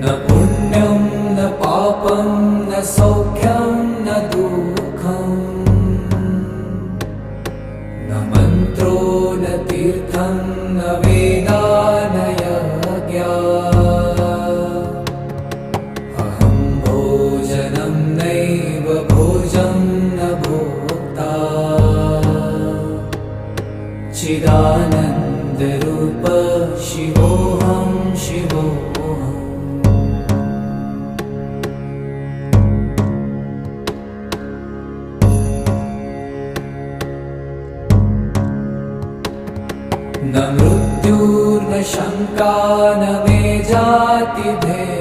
न पुण्यं न पापं न सौख्यं न दुःखं न मन्त्रो न तीर्थं न वेदा न यज्ञा अहं भोजनं नैव भोजं न भोक्ता चिदानन्दरूप शिवोऽहं शिवोऽहम् न मृत्युर्न शङ्का न मे जातिभेदः